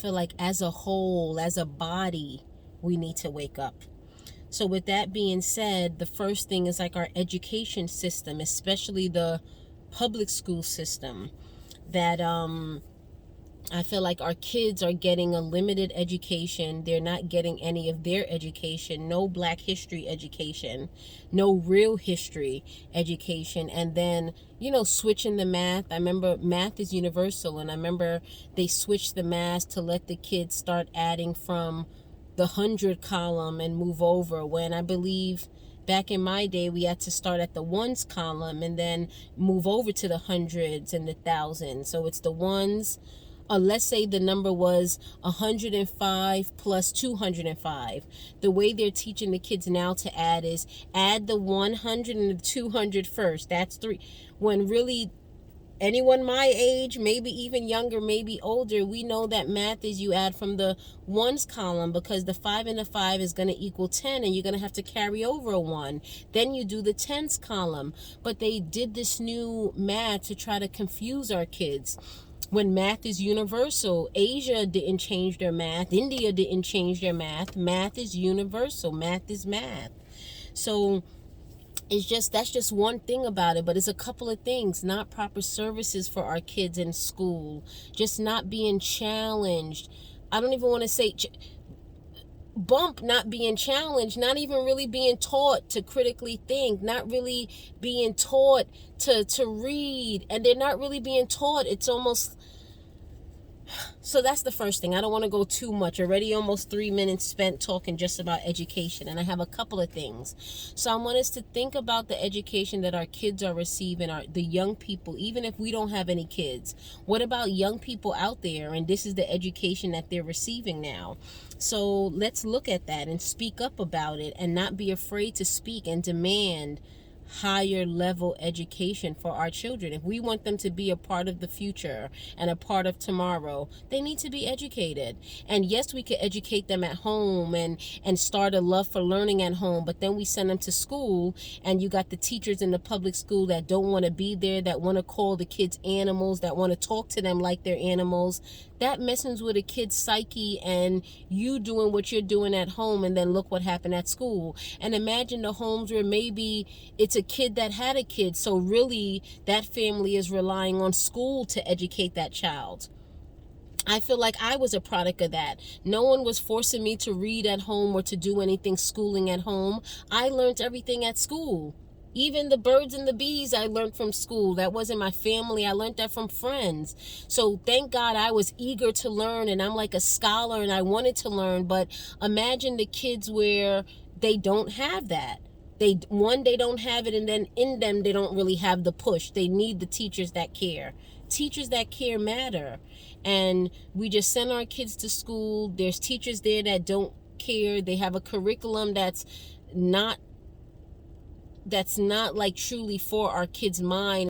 feel like as a whole, as a body, we need to wake up. So with that being said, the first thing is like our education system, especially the public school system, that I feel like our kids are getting a limited education. They're not getting any of their education, no Black history education, no real history education. And then, switching the math. I remember math is universal, and I remember they switched the math to let the kids start adding from the 100 column and move over, when I believe back in my day we had to start at the ones column and then move over to the hundreds and the thousands. So it's the ones, let's say the number was 105 plus 205. The way they're teaching the kids now to add is add the 100 and the 200 first. That's 3. When really anyone my age, maybe even younger, maybe older, we know that math is you add from the ones column, because the 5 and the 5 is going to equal 10, and you're going to have to carry over a 1. Then you do the tens column. But they did this new math to try to confuse our kids, when math is universal. Asia didn't change their math. India didn't change their math. Math is universal. Math is math. So that's just one thing about it, but it's a couple of things. Not proper services for our kids in school, just not being challenged. I don't even want to say not being challenged, not even really being taught to critically think, not really being taught to read, and they're not really being taught. It's almost... So that's the first thing. I don't want to go too much. Already almost 3 minutes spent talking just about education, and I have a couple of things. So I want us to think about the education that our kids are receiving, the young people, even if we don't have any kids. What about young people out there? And this is the education that they're receiving now. So let's look at that and speak up about it, and not be afraid to speak and demand higher level education for our children. If we want them to be a part of the future and a part of tomorrow, they need to be educated. And yes, we could educate them at home and start a love for learning at home, but then we send them to school, and you got the teachers in the public school that don't want to be there, that want to call the kids animals, that want to talk to them like they're animals. That messes with a kid's psyche, and you doing what you're doing at home, and then look what happened at school. And imagine the homes where maybe it's a kid that had a kid, so really that family is relying on school to educate that child. I feel like I was a product of that. No one was forcing me to read at home or to do anything schooling at home. I learned everything at school. Even the birds and the bees I learned from school. That wasn't my family. I learned that from friends. So thank God I was eager to learn, and I'm like a scholar, and I wanted to learn. But imagine the kids where they don't have that. They don't have it, and then in them they don't really have the push. They need the teachers that care. Teachers that care matter. And we just send our kids to school. There's teachers there that don't care. They have a curriculum that's not like truly for our kids' mind.